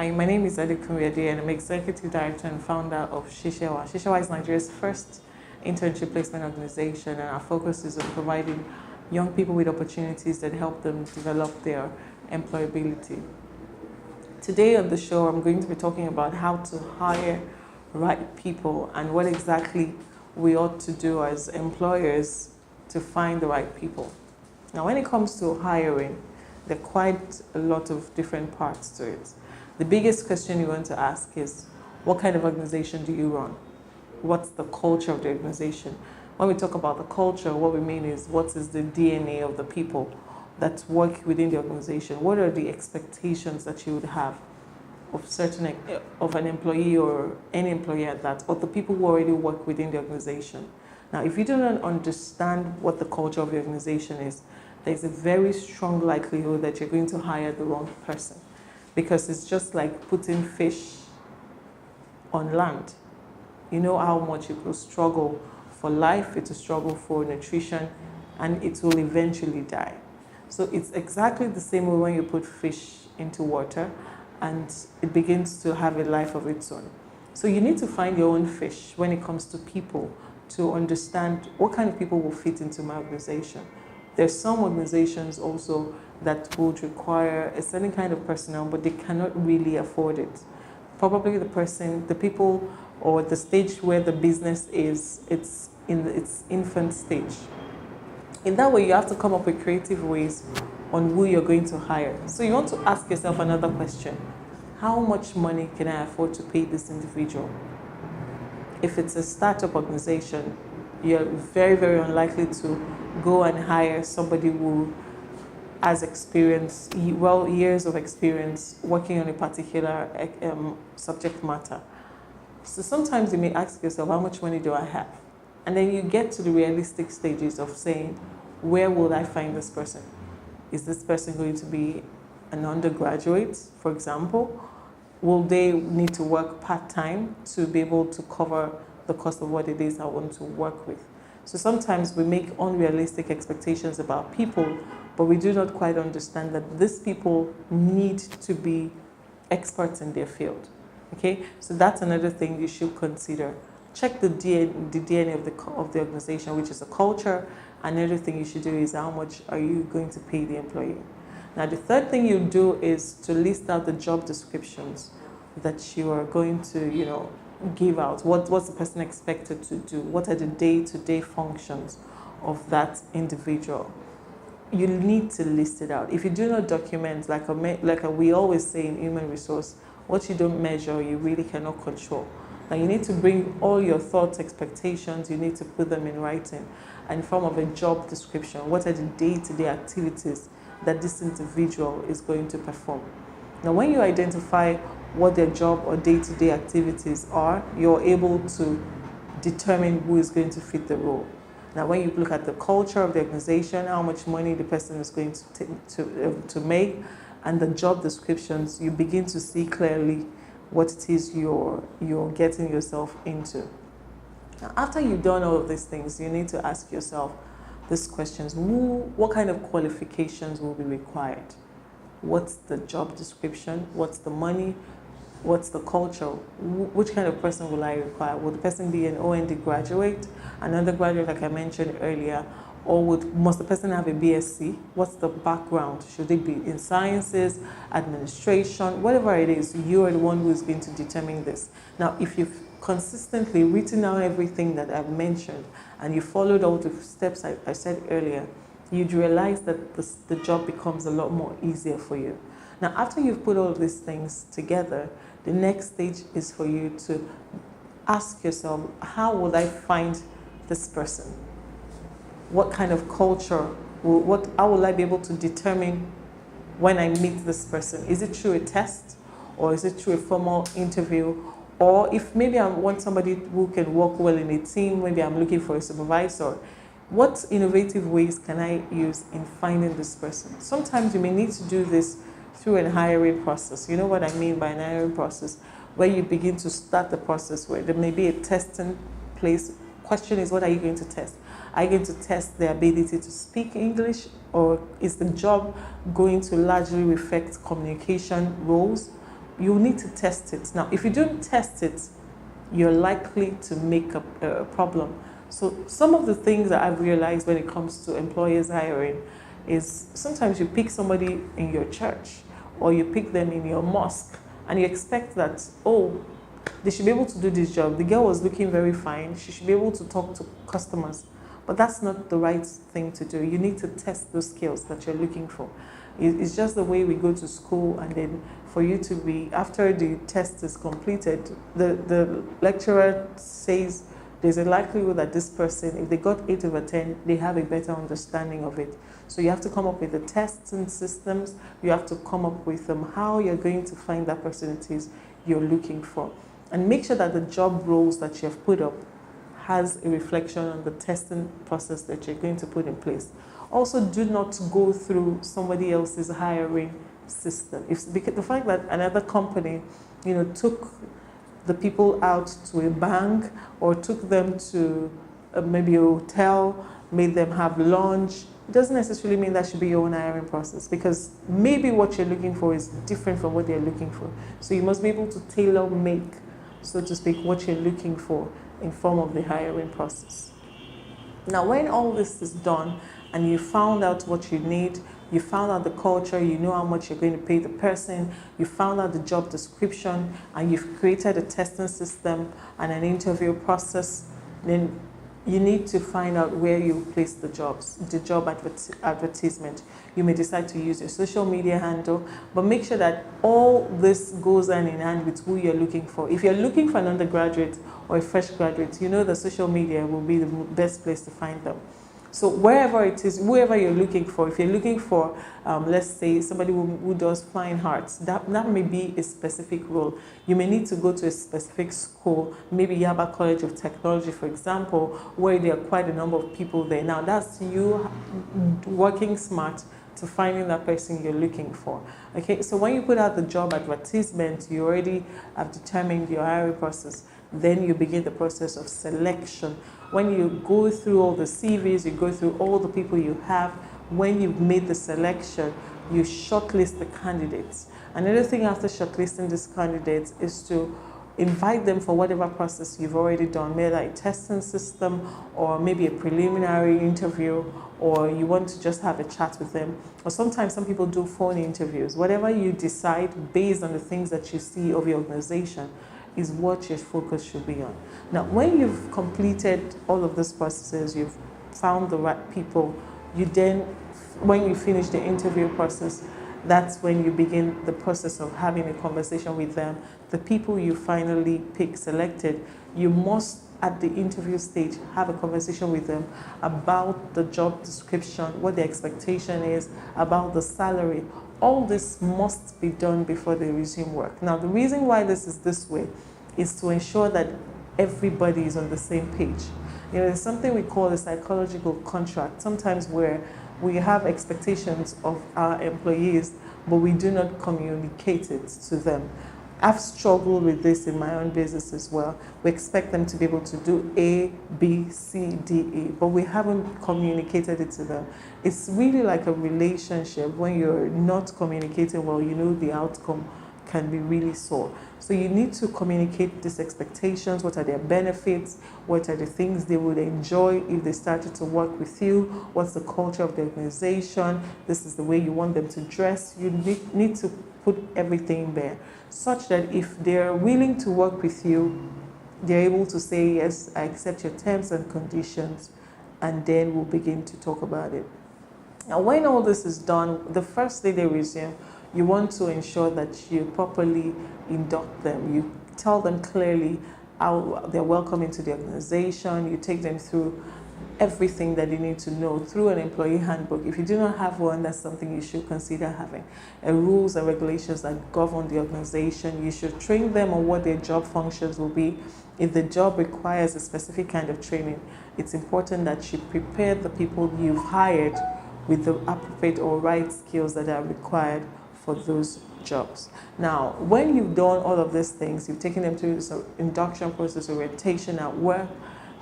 Hi, my name is Adekunbi Adeoye and I'm Executive Director and Founder of Sesewa. Sesewa is Nigeria's first internship placement organization, and our focus is on providing young people with opportunities that help them develop their employability. Today on the show, I'm going to be talking about how to hire right people and what exactly we ought to do as employers to find the right people. Now, when it comes to hiring, there are quite a lot of different parts to it. The biggest question you want to ask is, what kind of organization do you run? What's the culture of the organization? When we talk about the culture, what we mean is, what is the DNA of the people that work within the organization? What are the expectations that you would have of an employee or any employee at that, or the people who already work within the organization? Now, if you do not understand what the culture of the organization is, there's a very strong likelihood that you're going to hire the wrong person, because it's just like putting fish on land. You know how much it will struggle for life, it will struggle for nutrition, and it will eventually die. So it's exactly the same way when you put fish into water and it begins to have a life of its own. So you need to find your own fish when it comes to people, to understand what kind of people will fit into my organization. There's some organizations also that would require a certain kind of personnel, but they cannot really afford it. Probably the people, or the stage where the business is, it's in its infant stage. In that way, you have to come up with creative ways on who you're going to hire. So you want to ask yourself another question. How much money can I afford to pay this individual? If it's a startup organization, you're very, very unlikely to go and hire somebody who has experience, years of experience working on a particular subject matter. So sometimes you may ask yourself, how much money do I have? And then you get to the realistic stages of saying, where will I find this person? Is this person going to be an undergraduate, for example? Will they need to work part-time to be able to cover the cost of what it is I want to work with? So sometimes we make unrealistic expectations about people, but we do not quite understand that these people need to be experts in their field. Okay, so that's another thing you should consider. Check the DNA of the organization, which is a culture. Another thing you should do is, how much are you going to pay the employee? Now, the third thing you do is to list out the job descriptions that you are going to, give out. What's the person expected to do? What are the day-to-day functions of that individual? You need to list it out. If you do not document, we always say in human resource, what you don't measure, you really cannot control. Now, you need to bring all your thoughts, expectations, you need to put them in writing in form of a job description. What are the day-to-day activities that this individual is going to perform? Now, when you identify what their job or day-to-day activities are, you're able to determine who is going to fit the role. Now, when you look at the culture of the organization, how much money the person is going to make, and the job descriptions, you begin to see clearly what it is you're getting yourself into. Now, after you've done all of these things, you need to ask yourself these questions. What kind of qualifications will be required? What's the job description? What's the money? What's the culture? Which kind of person will I require? Will the person be an OND graduate, an undergraduate like I mentioned earlier, or must the person have a BSc? What's the background? Should it be in sciences, administration, whatever it is, you are the one who is going to determine this. Now, if you've consistently written down everything that I've mentioned and you followed all the steps I said earlier, you'd realize that the job becomes a lot more easier for you. Now, after you've put all of these things together, the next stage is for you to ask yourself, how will I find this person? What kind of culture, how will I be able to determine when I meet this person? Is it through a test, or is it through a formal interview? Or if maybe I want somebody who can work well in a team, maybe I'm looking for a supervisor, what innovative ways can I use in finding this person? Sometimes you may need to do this through a hiring process. You know what I mean by an hiring process, where you begin to start the process where there may be a testing place. Question is, what are you going to test? Are you going to test their ability to speak English, or is the job going to largely reflect communication roles? you need to test it. Now, if you don't test it, you're likely to make a problem. So some of the things that I've realized when it comes to employers hiring is sometimes you pick somebody in your church or you pick them in your mosque and you expect that, oh, they should be able to do this job. The girl was looking very fine. She should be able to talk to customers. But that's not the right thing to do. You need to test those skills that you're looking for. It's just the way we go to school, and then for you to be, after the test is completed, the lecturer says there's a likelihood that this person, if they got 8 over 10, they have a better understanding of it. So you have to come up with the testing systems. You have to come up with how you're going to find that person it is you're looking for. And make sure that the job roles that you have put up has a reflection on the testing process that you're going to put in place. Also, do not go through somebody else's hiring system. Because the fact that another company, took the people out to a bank or took them to maybe a hotel, made them have lunch, it doesn't necessarily mean that should be your own hiring process, because maybe what you're looking for is different from what they're looking for. So you must be able to tailor make, so to speak, what you're looking for in form of the hiring process. Now, when all this is done and you found out what you need, you found out the culture, you know how much you're going to pay the person, you found out the job description, and you've created a testing system and an interview process, then you need to find out where you place the job advertisement. You may decide to use your social media handle, but make sure that all this goes hand in hand with who you're looking for. If you're looking for an undergraduate or a fresh graduate, you know the social media will be the best place to find them. So wherever it is, whoever you're looking for, if you're looking for, let's say, somebody who does fine arts, that may be a specific role. You may need to go to a specific school, maybe Yaba College of Technology, for example, where there are quite a number of people there. Now, that's you working smart to finding that person you're looking for. Okay, so when you put out the job advertisement, you already have determined your hiring process. Then you begin the process of selection. When you go through all the CVs, you go through all the people you have, when you've made the selection, you shortlist the candidates. Another thing after shortlisting these candidates is to invite them for whatever process you've already done, whether a testing system or maybe a preliminary interview, or you want to just have a chat with them. Or sometimes some people do phone interviews. Whatever you decide based on the things that you see of your organization is what your focus should be on. Now, when you've completed all of these processes, you've found the right people, you then, when you finish the interview process, that's when you begin the process of having a conversation with them. The people you finally selected, you must, at the interview stage, have a conversation with them about the job description, what the expectation is, about the salary. All this must be done before they resume work. Now, the reason why this is this way is to ensure that everybody is on the same page. There's something we call a psychological contract, sometimes where we have expectations of our employees, but we do not communicate it to them. I've struggled with this in my own business as well. We expect them to be able to do A, B, C, D, E, but we haven't communicated it to them. It's really like a relationship. When you're not communicating well, the outcome can be really sore. So you need to communicate these expectations. What are their benefits? What are the things they would enjoy if they started to work with you? What's the culture of the organization? This is the way you want them to dress. You need to put everything there, such that if they're willing to work with you, they're able to say, yes, I accept your terms and conditions, and then we'll begin to talk about it. Now, when all this is done, the first day they resume, you want to ensure that you properly induct them. You tell them clearly how they're welcome into the organization. You take them through everything that they need to know through an employee handbook. If you do not have one, that's something you should consider having. Rules and regulations that govern the organization. You should train them on what their job functions will be. If the job requires a specific kind of training, it's important that you prepare the people you've hired with the appropriate or right skills that are required for those jobs. Now, when you've done all of these things, you've taken them through this induction process, orientation at work,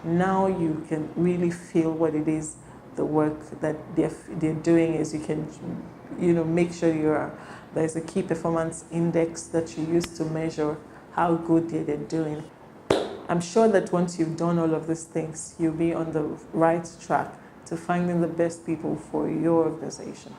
now you can really feel what it is, the work that they're doing is. You can, make sure you're There's a key performance index that you use to measure how good they're doing. I'm sure that once you've done all of these things, you'll be on the right track to finding the best people for your organization.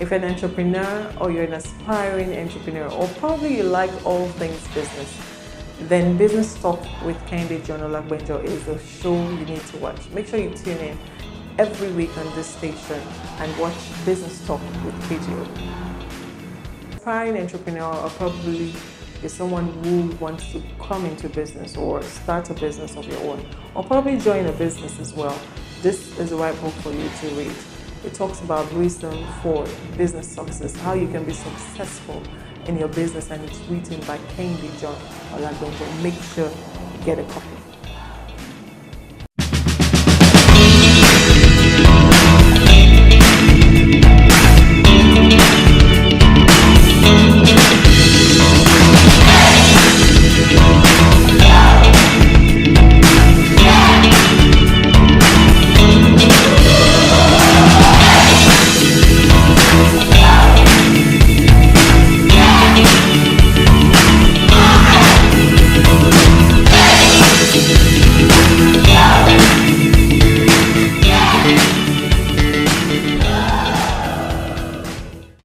If you're an entrepreneur or you're an aspiring entrepreneur, or probably you like all things business, then Business Talk with KJO is a show you need to watch. Make sure you tune in every week on this station and watch Business Talk with KJO. Aspiring entrepreneur, or probably you're someone who wants to come into business or start a business of your own, or probably join a business as well, this is the right book for you to read. It talks about wisdom for business success, how you can be successful in your business, and it's written by KJO. Make sure you get a copy.